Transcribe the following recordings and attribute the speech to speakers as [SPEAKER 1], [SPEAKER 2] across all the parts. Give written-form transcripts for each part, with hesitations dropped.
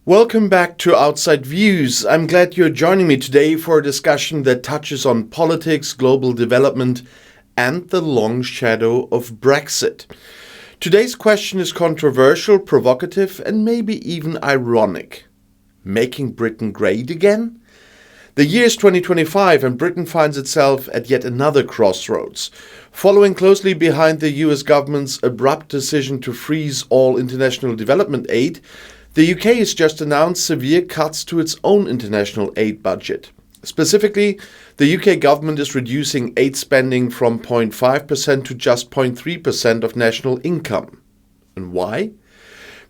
[SPEAKER 1] Welcome back to Outside Views. I'm glad you're joining me today for a discussion that touches on politics, global development, and the long shadow of Brexit. Today's question is controversial, provocative, and maybe even ironic. Making Britain great again? The year is 2025 and Britain finds itself at yet another crossroads. Following closely behind the US government's abrupt decision to freeze all international development aid, the UK has just announced severe cuts to its own international aid budget. Specifically, the UK government is reducing aid spending from 0.5% to just 0.3% of national income. And why?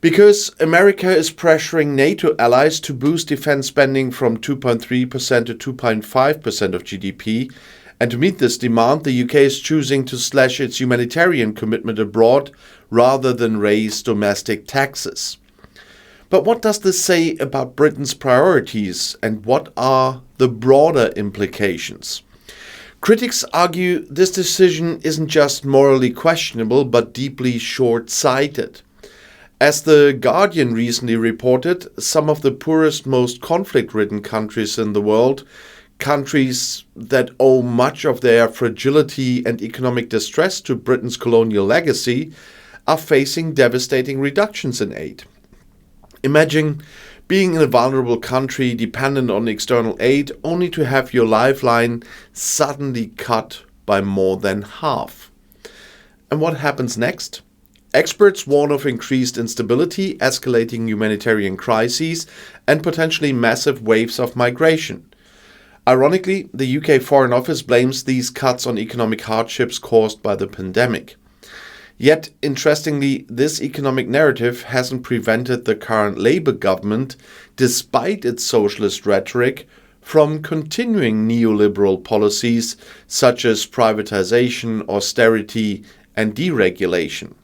[SPEAKER 1] Because America is pressuring NATO allies to boost defense spending from 2.3% to 2.5% of GDP, and to meet this demand, the UK is choosing to slash its humanitarian commitment abroad rather than raise domestic taxes. But what does this say about Britain's priorities, and what are the broader implications? Critics argue this decision isn't just morally questionable, but deeply short-sighted. As The Guardian recently reported, some of the poorest, most conflict-ridden countries in the world, countries that owe much of their fragility and economic distress to Britain's colonial legacy, are facing devastating reductions in aid. Imagine being in a vulnerable country dependent on external aid only to have your lifeline suddenly cut by more than half. And what happens next? Experts warn of increased instability, escalating humanitarian crises, and potentially massive waves of migration. Ironically, the UK Foreign Office blames these cuts on economic hardships caused by the pandemic. Yet, interestingly, this economic narrative hasn't prevented the current Labour government, despite its socialist rhetoric, from continuing neoliberal policies such as privatization, austerity, and deregulation.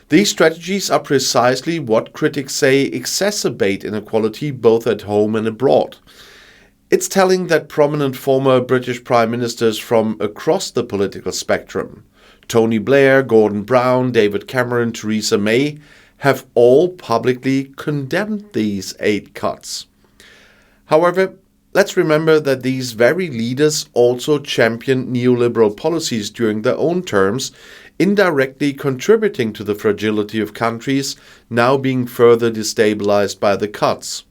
[SPEAKER 1] These strategies are precisely what critics say exacerbate inequality both at home and abroad. It's telling that prominent former British Prime Ministers from across the political spectrum, Tony Blair, Gordon Brown, David Cameron, Theresa May, have all publicly condemned these aid cuts. However, let's remember that these very leaders also championed neoliberal policies during their own terms, indirectly contributing to the fragility of countries now being further destabilized by the cuts.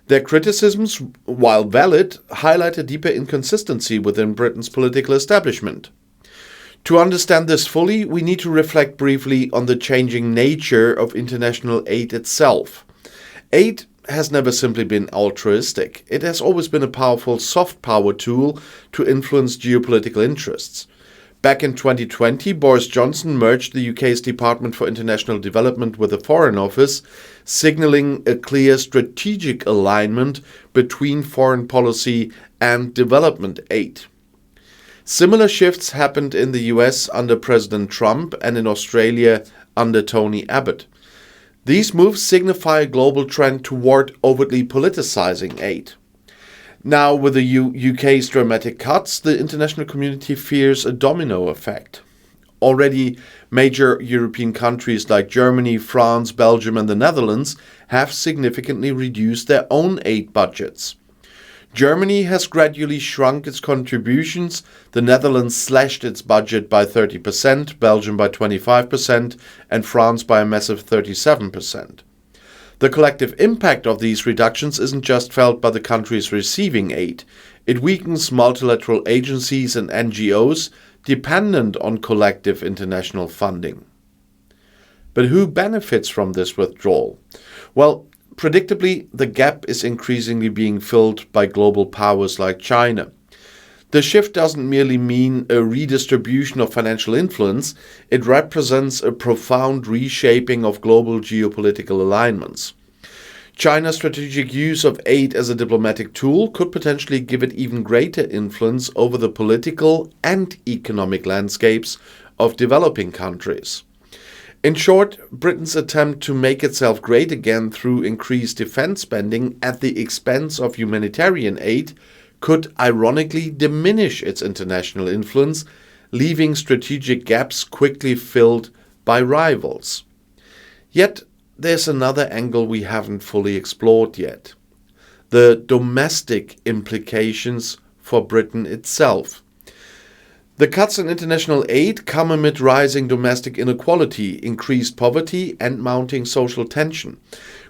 [SPEAKER 1] Their criticisms, while valid, highlight a deeper inconsistency within Britain's political establishment. To understand this fully, we need to reflect briefly on the changing nature of international aid itself. Aid has never simply been altruistic. It has always been a powerful soft power tool to influence geopolitical interests. Back in 2020, Boris Johnson merged the UK's Department for International Development with the Foreign Office, signalling a clear strategic alignment between foreign policy and development aid. Similar shifts happened in the US under President Trump and in Australia under Tony Abbott. These moves signify a global trend toward overtly politicizing aid. Now, with the UK's dramatic cuts, the international community fears a domino effect. Already, major European countries like Germany, France, Belgium, and the Netherlands have significantly reduced their own aid budgets. Germany has gradually shrunk its contributions, the Netherlands slashed its budget by 30%, Belgium by 25%, and France by a massive 37%. The collective impact of these reductions isn't just felt by the countries receiving aid. It weakens multilateral agencies and NGOs dependent on collective international funding. But who benefits from this withdrawal? Well, predictably, the gap is increasingly being filled by global powers like China. The shift doesn't merely mean a redistribution of financial influence, it represents a profound reshaping of global geopolitical alignments. China's strategic use of aid as a diplomatic tool could potentially give it even greater influence over the political and economic landscapes of developing countries. In short, Britain's attempt to make itself great again through increased defense spending at the expense of humanitarian aid could ironically diminish its international influence, leaving strategic gaps quickly filled by rivals. Yet, there's another angle we haven't fully explored yet: the domestic implications for Britain itself. The cuts in international aid come amid rising domestic inequality, increased poverty, and mounting social tension.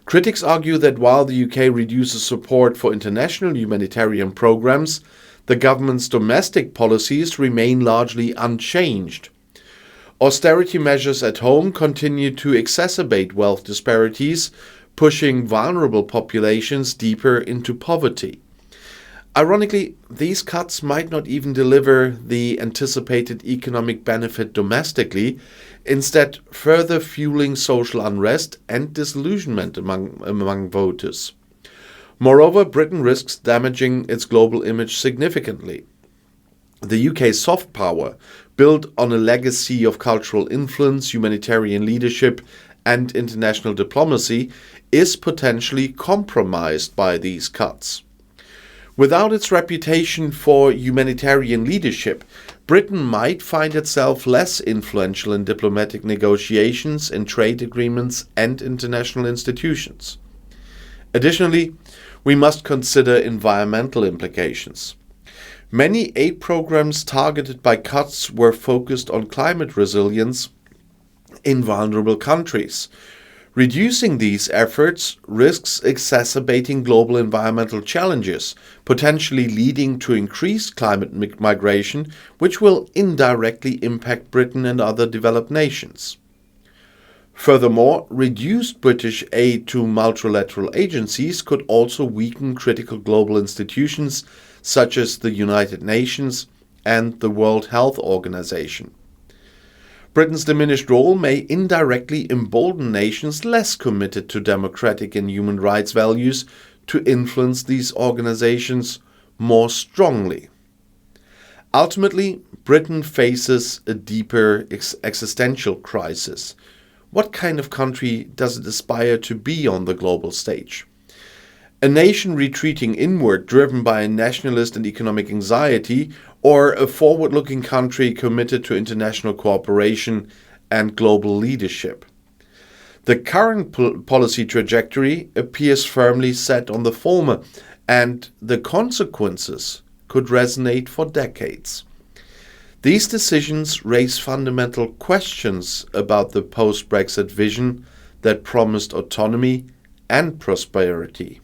[SPEAKER 1] Critics argue that while the UK reduces support for international humanitarian programs, the government's domestic policies remain largely unchanged. Austerity measures at home continue to exacerbate wealth disparities, pushing vulnerable populations deeper into poverty. Ironically, these cuts might not even deliver the anticipated economic benefit domestically, instead further fueling social unrest and disillusionment among voters. Moreover, Britain risks damaging its global image significantly. The UK's soft power, built on a legacy of cultural influence, humanitarian leadership, and international diplomacy, is potentially compromised by these cuts. Without its reputation for humanitarian leadership, Britain might find itself less influential in diplomatic negotiations, in trade agreements, and international institutions. Additionally, we must consider environmental implications. Many aid programs targeted by cuts were focused on climate resilience in vulnerable countries. Reducing these efforts risks exacerbating global environmental challenges, potentially leading to increased climate migration, which will indirectly impact Britain and other developed nations. Furthermore, reduced British aid to multilateral agencies could also weaken critical global institutions such as the United Nations and the World Health Organization. Britain's diminished role may indirectly embolden nations less committed to democratic and human rights values to influence these organizations more strongly. Ultimately, Britain faces a deeper existential crisis. What kind of country does it aspire to be on the global stage? A nation retreating inward, driven by a nationalist and economic anxiety, or a forward-looking country committed to international cooperation and global leadership? The current policy trajectory appears firmly set on the former, and the consequences could resonate for decades. These decisions raise fundamental questions about the post-Brexit vision that promised autonomy and prosperity.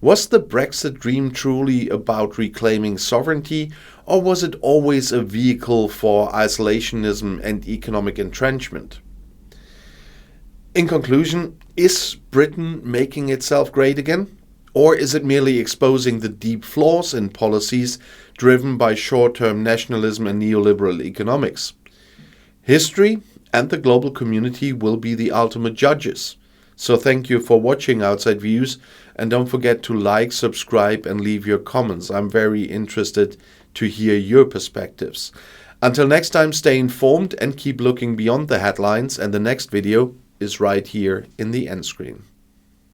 [SPEAKER 1] Was the Brexit dream truly about reclaiming sovereignty, or was it always a vehicle for isolationism and economic entrenchment? In conclusion, is Britain making itself great again? Or is it merely exposing the deep flaws in policies driven by short-term nationalism and neoliberal economics? History and the global community will be the ultimate judges. So thank you for watching Outside Views, and don't forget to like, subscribe, and leave your comments. I'm very interested to hear your perspectives. Until next time, stay informed and keep looking beyond the headlines, and the next video is right here in the end screen.